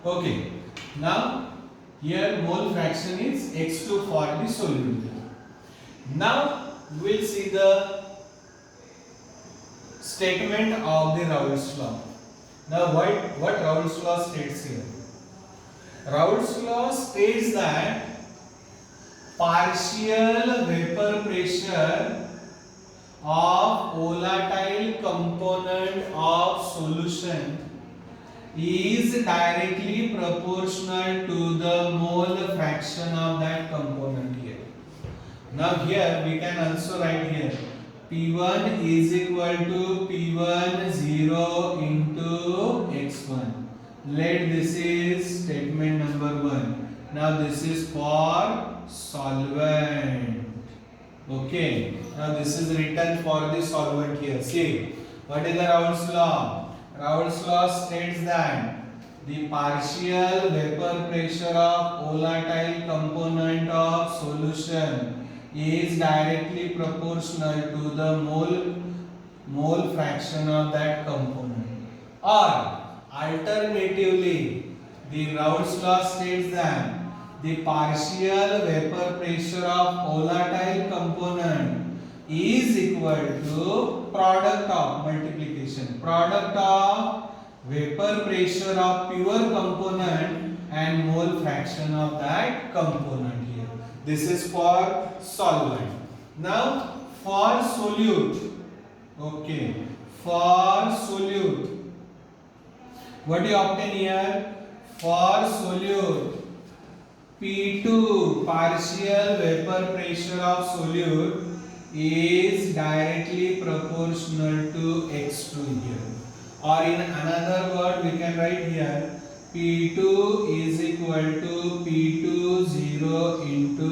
Okay. Now here mole fraction is x2 for the solute. Now we will see the statement of the Raoult's law. Now what Raoult's law states here? Raoult's law states that partial vapor pressure of volatile component of solution is directly proportional to the mole fraction of that component here. Now here we can also write here P1 is equal to P1 0 into x1. Let this is statement number 1. Now this is for solvent. Okay. Now this is written for the solvent here. See, what is the Raoult's law? Raoult's law states that the partial vapor pressure of volatile component of solution is directly proportional to the mole fraction of that component. Or alternatively, the Raoult's law states that the partial vapor pressure of volatile component is equal to product of multiplication, product of vapor pressure of pure component and mole fraction of that component here. This is for solvent. Now for solute, okay, for solute, what do you obtain here? For solute, P2 partial vapor pressure of solute is directly proportional to x2 here. Or in another word we can write here P2 is equal to P2 0 into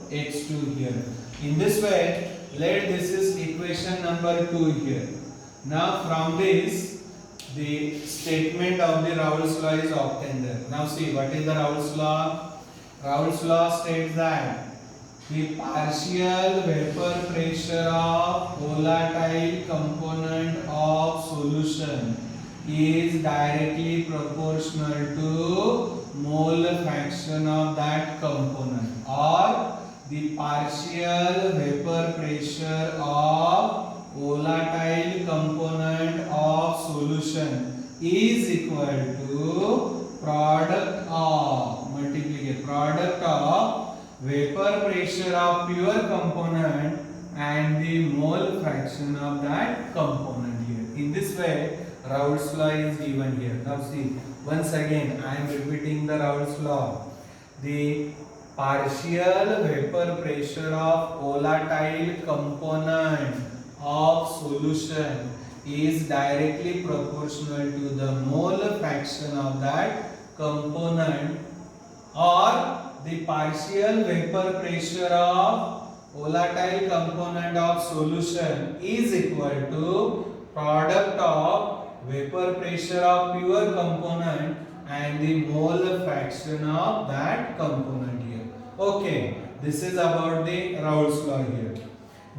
x2 here. In this way, let this is equation number 2 here. Now from this, the statement of the Raoult's law is obtained there. Now see, what is the Raoult's law? Raoult's law states that the partial vapor pressure of volatile component of solution is directly proportional to mole fraction of that component, or the partial vapor pressure of volatile component of solution is equal to product of multiplication, product of vapor pressure of pure component and the mole fraction of that component here. In this way, Raoult's law is given here. Now see, once again I am repeating the Raoult's law. The partial vapor pressure of volatile component of solution is directly proportional to the mole fraction of that component, or the partial vapor pressure of volatile component of solution is equal to product of vapor pressure of pure component and the mole fraction of that component here. Okay, this is about the Raoult's law here.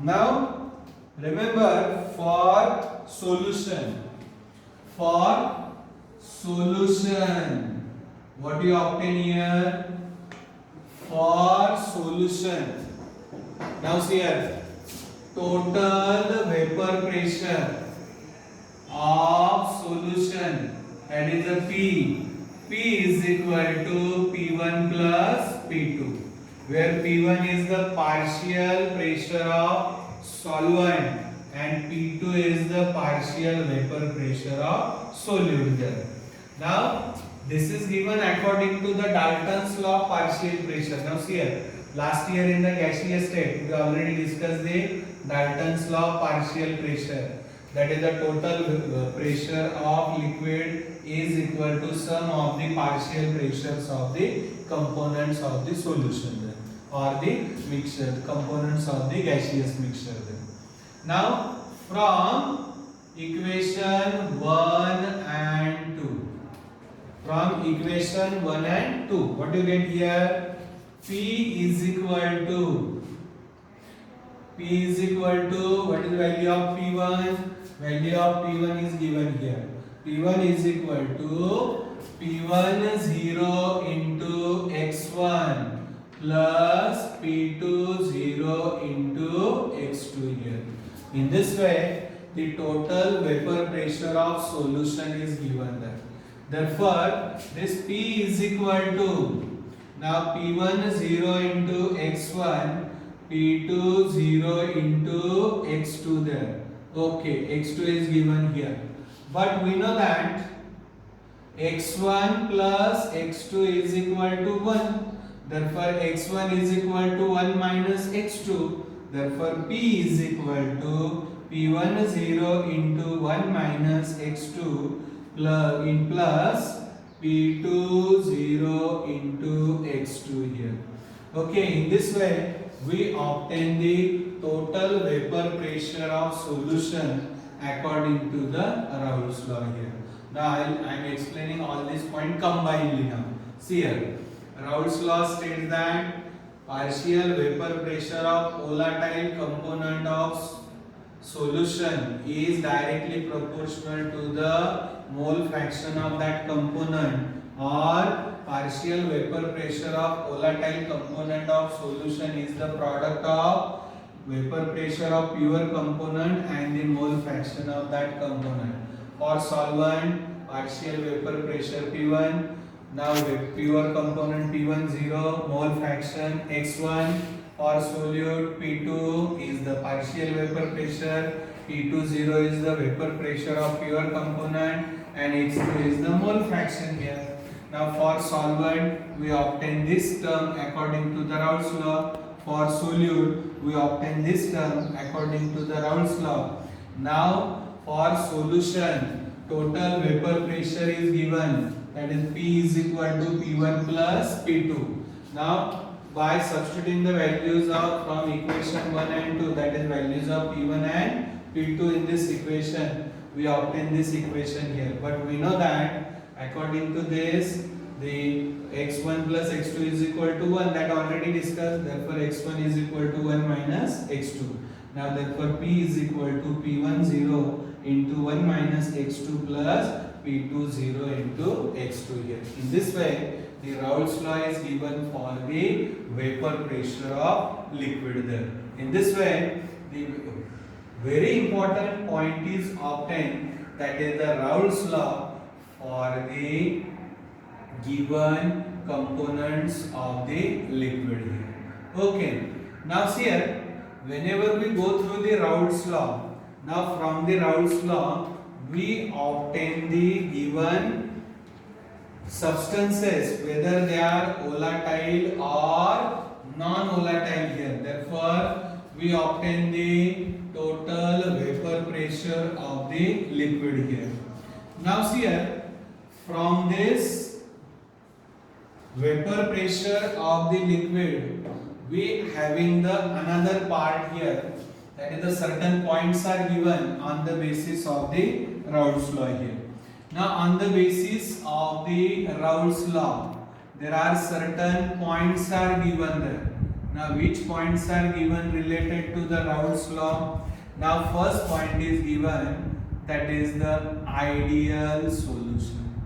Now remember, for solution, what do you obtain here? For solution, now see here, total vapor pressure of solution, that is a P is equal to P1 plus P2, where P1 is the partial pressure of solvent and P2 is the partial vapor pressure of solute here. Now this is given according to the Dalton's law of partial pressure. Now see here, last year in the gaseous state we already discussed the Dalton's law of partial pressure, that is the total pressure of liquid is equal to sum of the partial pressures of the components of the solution then, or the mixture, components of the gaseous mixture then. Now from equation 1 and 2, from equation 1 and 2, what do you get here? P is equal to what is the value of P1? Value of P1 is given here. P1 is equal to P1 0 into x1 plus P2 0 into x2 here. In this way, the total vapor pressure of solution is given there. Therefore, this P is equal to, now P1 0 into x1, P2 0 into x2 there. Okay, x2 is given here. But we know that x1 plus x2 is equal to 1. Therefore, x1 is equal to 1 minus x2. Therefore, P is equal to P1 0 into 1 minus x2 plus P2 0 into x2 here. Okay, in this way, we obtain the total vapor pressure of solution according to the Raoult's law here. Now I am explaining all these points combinedly now. See here, Raoult's law states that partial vapor pressure of volatile component of solution is directly proportional to the mole fraction of that component, or partial vapor pressure of volatile component of solution is the product of vapor pressure of pure component and the mole fraction of that component. For solvent, partial vapor pressure P1, now pure component P1 0, mole fraction x1. For solute, P2 is the partial vapor pressure, P2 0 is the vapor pressure of pure component, and x2 is the mole fraction here. Now for solvent, we obtain this term according to the Raoult's law. For solute, we obtain this term according to the Raoult's law. Now for solution, total vapor pressure is given, that is P is equal to P1 plus P2. Now by substituting the values of from equation 1 and 2, that is values of P1 and P2 in this equation, we obtain this equation here. But we know that according to this, the x1 plus x2 is equal to 1, that already discussed. Therefore x1 is equal to 1 minus x2. Now therefore P is equal to P1 0 into 1 minus x2 plus P2 0 into x2 here. In this way, the Raoult's law is given for the vapor pressure of liquid there. In this way, the very important point is obtained, that is the Raoult's law for the given components of the liquid here. Okay. Now see here, whenever we go through the Raoult's law, now from the Raoult's law, we obtain the given substances, whether they are volatile or non-volatile here. Therefore, we obtain the total vapor pressure of the liquid here. Now see here, from this vapor pressure of the liquid, we having the another part here, that is the certain points are given on the basis of the Raoult's law here. Now on the basis of the Raoult's law, there are certain points are given there. Now which points are given related to the Raoult's law? Now first point is given, that is the ideal solution.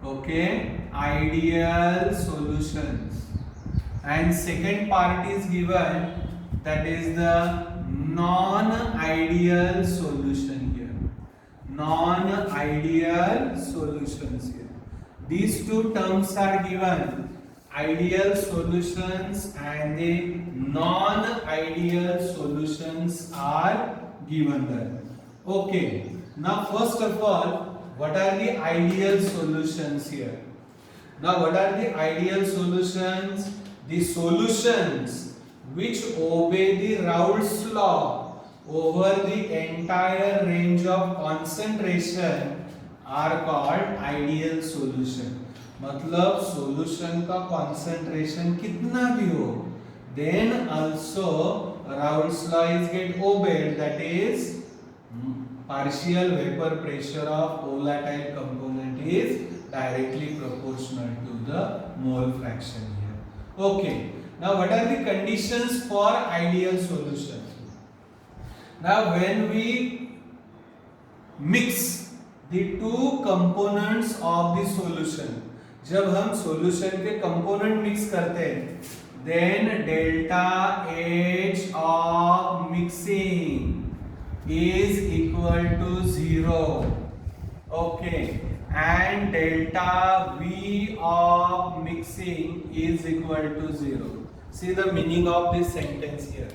Okay, ideal solutions. And second part is given, that is the non-ideal solution here. Non-ideal solutions here. These two terms are given, ideal solutions and the non-ideal solutions are given there. Okay. Now first of all, what are the ideal solutions here? Now what are the ideal solutions? The solutions which obey the Raoult's law over the entire range of concentration are called ideal solution. मतलब solution का concentration कितना भी हो, then also Raoult's law is get obeyed, that is partial vapor pressure of volatile component is directly proportional to the mole fraction here. Okay. Now what are the conditions for ideal solution? Now when we mix the two components of the solution. जब हम solution के component mix करते हैं, then delta H of mixing is equal to 0. Okay, and delta V of mixing is equal to 0. See the meaning of this sentence here.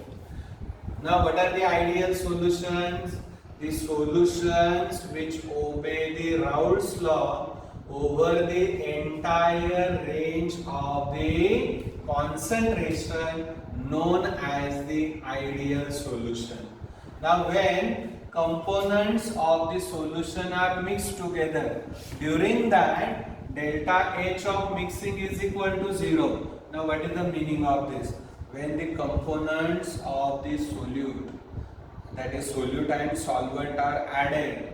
Now, what are the ideal solutions? The solutions which obey the Raoult's law over the entire range of the concentration known as the ideal solution. Now, when components of the solution are mixed together, during that delta H of mixing is equal to 0. Now, what is the meaning of this? When the components of the solute, that is solute and solvent, are added,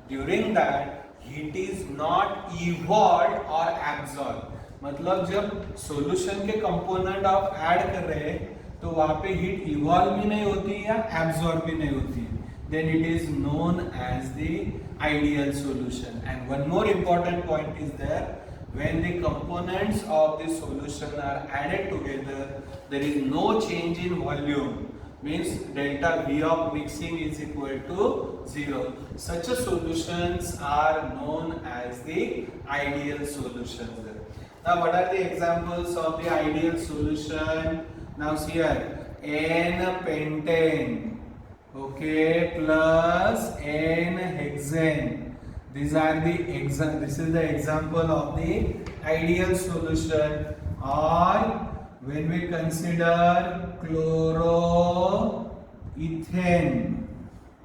during that heat is not evolved or absorbed. मतलब जब solution के component आप add कर रहे हैं तो वहाँ पे heat evolve भी नहीं होती है या absorb भी नहीं होती है. Then it is known as the ideal solution. And one more important point is there. When the components of the solution are added together, there is no change in volume. Means delta V of mixing is equal to 0. Such a solutions are known as the ideal solutions. Now, what are the examples of the ideal solution? Now, see here, N-pentane, okay, plus N-hexane. These are the this is the example of the ideal solution. Or when we consider chloroethane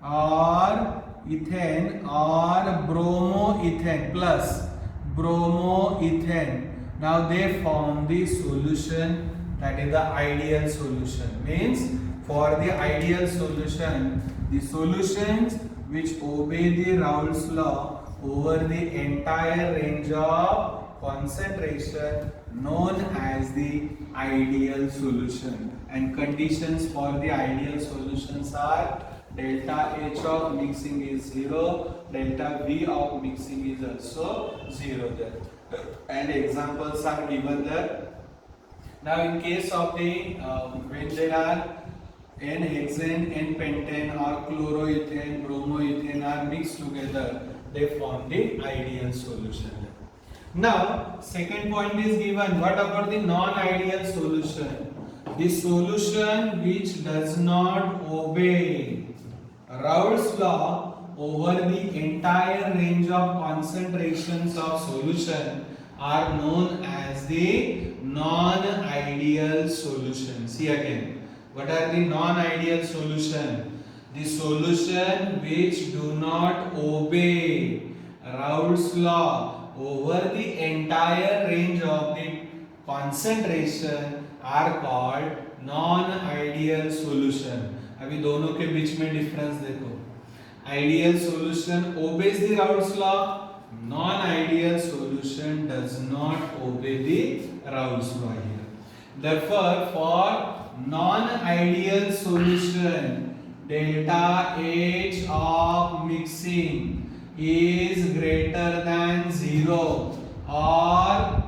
or ethane or bromoethane plus bromoethane, now they form the solution, that is the ideal solution. Means for the ideal solution, the solutions which obey the Raoult's law over the entire range of concentration known as the ideal solution. And conditions for the ideal solutions are delta H of mixing is 0, delta V of mixing is also 0 there. And examples are given there. Now in case of the when there are N-hexane, N-pentane or chloroethane, bromoethane are mixed together, they form the ideal solution. Now, second point is given. What about the non-ideal solution? The solution which does not obey Raoult's law over the entire range of concentrations of solution are known as the non-ideal solution. See again. What are the non-ideal solution? The solution which do not obey Raoult's law over the entire range of the concentration are called non-ideal solution. अभी दोनों के बीच में difference देखो. Ideal solution obeys the Raoult's law. Non-ideal solution does not obey the Raoult's law here. Therefore, for non-ideal solution, delta H of mixing is greater than 0 or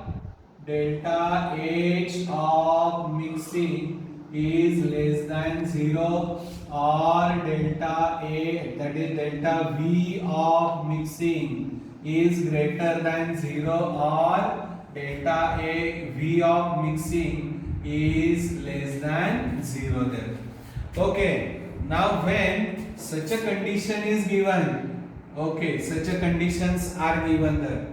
delta H of mixing is less than 0 or delta A, that is delta V of mixing is greater than 0 or delta A V of mixing is less than 0 there. Okay, now when such a condition is given, okay, such a conditions are given there.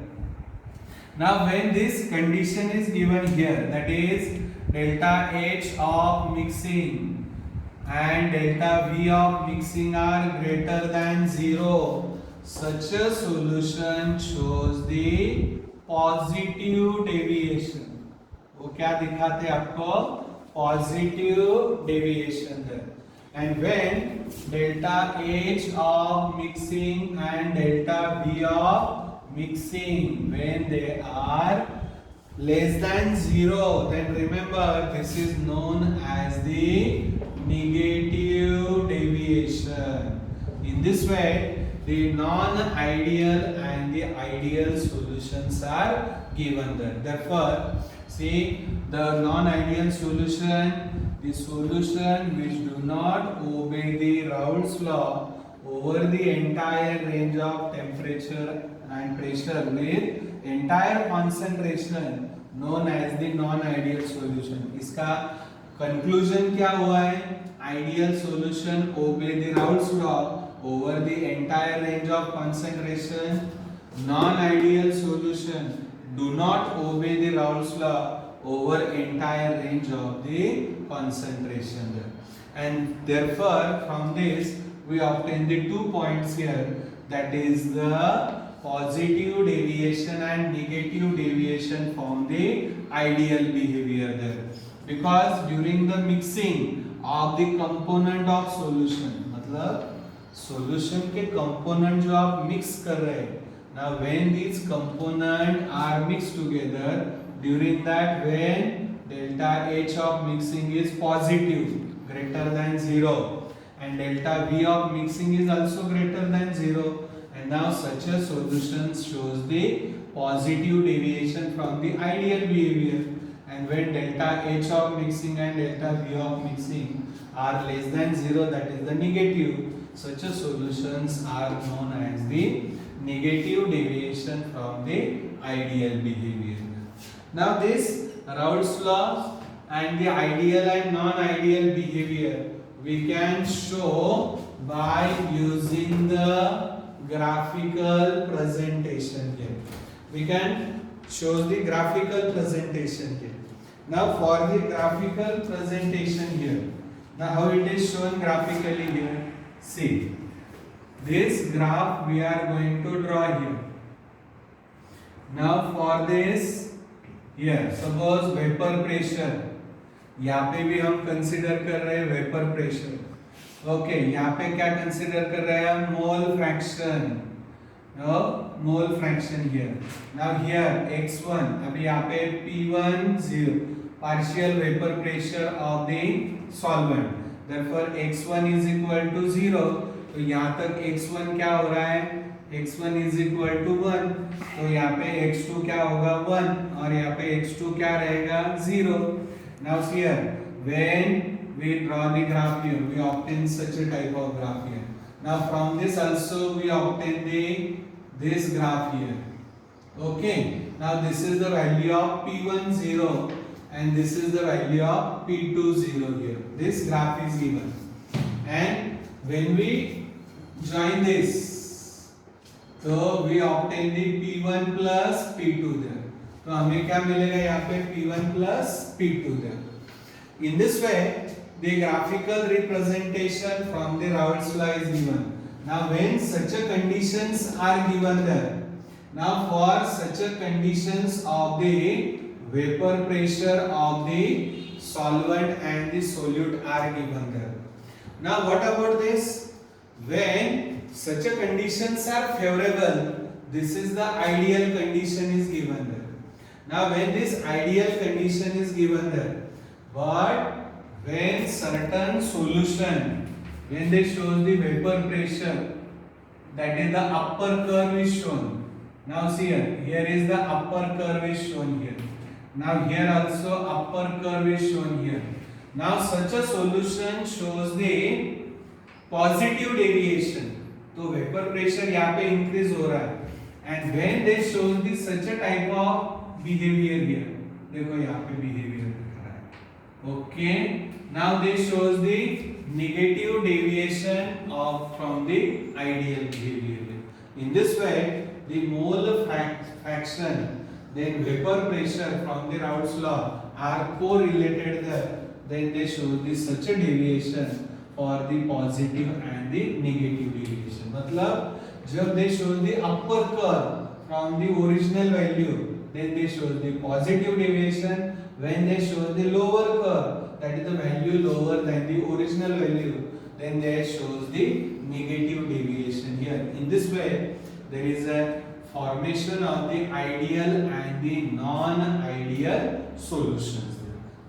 Now when this condition is given here, that is delta H of mixing and delta V of mixing are greater than 0, such a solution shows the positive deviation. वो क्या दिखाते हैं आपको? Positive deviation there. And when delta H of mixing and delta V of mixing, when they are less than 0, then remember this is known as the negative deviation. In this way, the non-ideal and the ideal solutions are given there. Therefore, see the non-ideal solution, the solution which do not obey the Raoult's law over the entire range of temperature and pressure with entire concentration known as the non-ideal solution. इसका conclusion क्या हुआ है? Ideal solution obey the Raoult's law over the entire range of concentration. Non-ideal solution do not obey the Raoult's law over entire range of the concentration. And therefore, from this we obtain the 2 points here, that is the positive deviation and negative deviation from the ideal behavior there. Because during the mixing of the component of solution, मतलब solution के component जो आप mix कर रहे हैं, now when these components are mixed together, during that when delta H of mixing is positive greater than 0 and delta V of mixing is also greater than 0, and now such a solution shows the positive deviation from the ideal behavior. And when delta H of mixing and delta V of mixing are less than 0, that is the negative, such a solutions are known as the negative deviation from the ideal behavior. Now this Raoult's law and the ideal and non-ideal behavior we can show by using the graphical presentation here. We can show the graphical presentation here. Now for the graphical presentation here, now how it is shown graphically here, see this graph we are going to draw here. Now for this here, suppose vapor pressure, यहाँ पे भी हम consider कर रहे हैं vapour pressure. Okay, यहाँ पे क्या कंसीडर कर रहे हैं हम? Mole fraction. Mole fraction here. Now here x1, अभी यहाँ पे P1 0 partial vapour pressure of the solvent. Therefore x1 is equal to 0. तो यहाँ तक x1 क्या हो रहा है? x1 is equal to 1. तो यहाँ पे x2 क्या होगा? 1 और यहाँ पे x2 क्या रहेगा? 0. Now here, when we draw the graph here, we obtain such a type of graph here. Now from this also we obtain this graph here. Okay. Now this is the value of P1 0 and this is the value of P2 0 here. This graph is given. And when we join this, so we obtain the P1 plus P2 there. तो हमें क्या मिलेगा यहाँ पे? P1 plus P2 there. In this way, the graphical representation from the Raoult's law is given. Now, when such a conditions are given there, now for such a conditions of the vapor pressure of the solvent and the solute are given there. Now, what about this? When such a conditions are favorable, this is the ideal condition is given there. Now when this ideal condition is given there, but when certain solution, when they show the vapor pressure, that is the upper curve is shown. Now see here is the upper curve is shown here. Now here also upper curve is shown here. Now such a solution shows the positive deviation. तो vapor pressure यहाँ पे increase हो रहा है. And when they show the such a type of behavior here, देखो यहाँ पे behavior दिख रहा है. Okay, now this shows the negative deviation of from the ideal behavior. In this way, the mole fraction, then vapor pressure from the Raoult's law are correlated there. Then they show this such a deviation for the positive and the negative deviation. मतलब जब they show the upper curve from the original value, then they show the positive deviation. When they show the lower curve, that is the value lower than the original value, then they shows the negative deviation here. In this way, there is a formation of the ideal and the non-ideal solutions.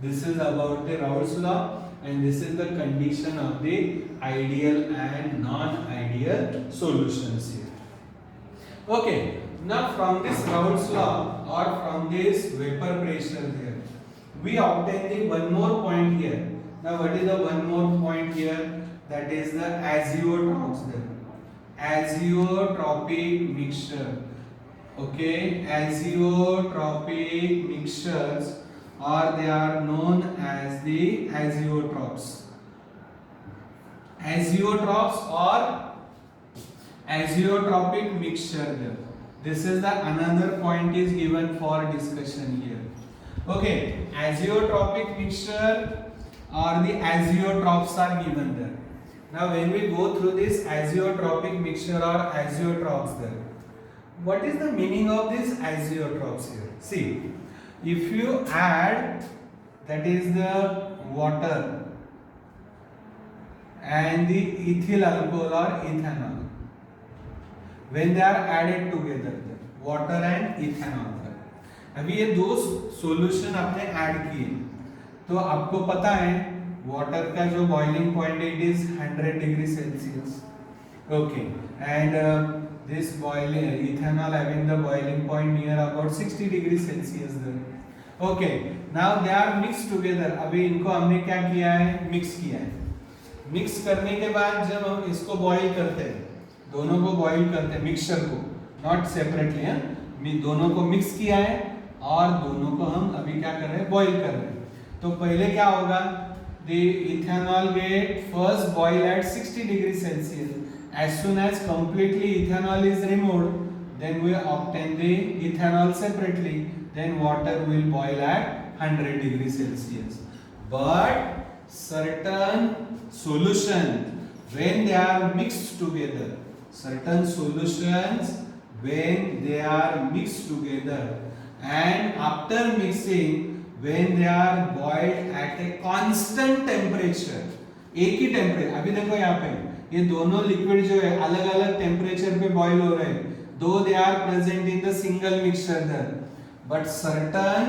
This is about the Raoult's law and this is the condition of the ideal and non-ideal solutions here. Okay, now from this Raoult's law or from this vapor pressure here, we obtain the one more point here. Now what is the one more point here? That is the azeotrops there. Azeotropic mixture. Okay, azeotropic mixtures, or they are known as the azeotrops. Azeotrops or azeotropic mixture there. This is the another point is given for discussion here. Okay, azeotropic mixture or the azeotrops are given there. Now when we go through this azeotropic mixture or azeotrops there, what is the meaning of these azeotrops here? See, if you add, that is the water and the ethyl alcohol or ethanol, when they are added together, water and ethanol, अभी ये दो solution आपने add किए तो आपको पता है water का जो boiling point it is 100 degree Celsius. Okay, and this boiling ethanol having the boiling point near about 60 degree Celsius there. Okay, now they are mixed together. अभी इनको हमने क्या किया है, मिक्स किया है. मिक्स करने के बाद जब हम इसको बॉईल करते हैं, दोनों को बॉईल करते हैं, मिक्सचर को, नॉट सेपरेटली, है दोनों को मिक्स किया है और दोनों को हम अभी क्या कर रहे हैं, बॉईल कर रहे हैं. तो पहले क्या होगा, the ethanol get first boil at 60 degree Celsius. As soon as completely ethanol is removed, then we obtain the ethanol separately. Then water will boil at 100 degree Celsius. But certain solution, when they are mixed together, certain solutions when they are mixed together, and after mixing, when they are boiled at a constant temperature, एक ही temperature, अभी देखो यहाँ पे ये दोनों liquid जो है अलग अलग टेम्परेचर पे बॉईल हो रहे हैं, though they are present in the single mixture there, but certain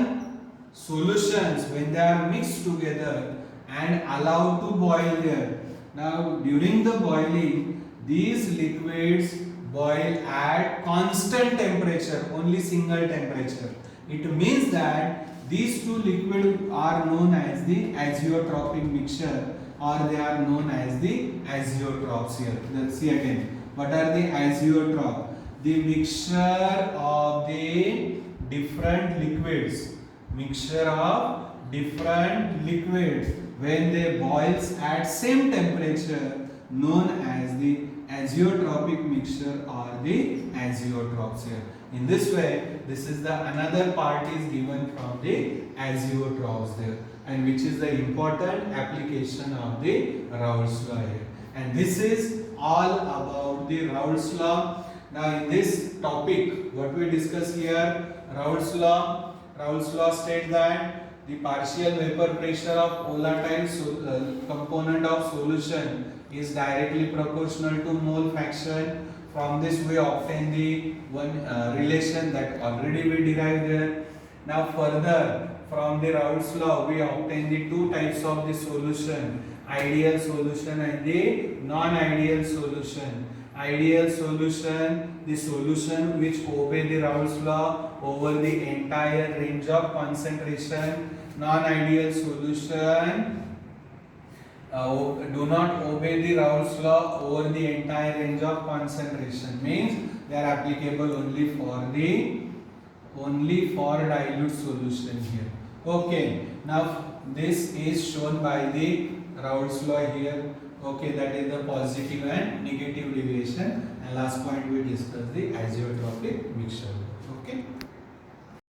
solutions when they are mixed together and allowed to boil there. Now during the boiling, these liquids boil at constant temperature, only single temperature. It means that these two liquids are known as the azeotropic mixture, or they are known as the azeotrops here. Let's see again. What are the azeotrops? The mixture of the different liquids. Mixture of different liquids when they boils at same temperature, known as the azeotropic mixture or the azeotrops here. In this way, this is the another part is given from the azeotrops there, and which is the important application of the Raoult's law here. And this is all about the Raoult's law. Now in this topic, what we discuss here, Raoult's law. Raoult's law states that the partial vapor pressure of volatile component of solution is directly proportional to mole fraction. From this we obtain the one relation that already we derived there. Now further, from the Raoult's law we obtain the two types of the solution, ideal solution and the non-ideal solution. Ideal solution, the solution which obey the Raoult's law over the entire range of concentration. Non-ideal solution do not obey the Raoult's law over the entire range of concentration. Means they are applicable only for dilute solution here. Okay, now this is shown by the Raoult's law here. Okay, that is the positive and negative deviation. And last point we discussed the azeotropic mixture. Okay.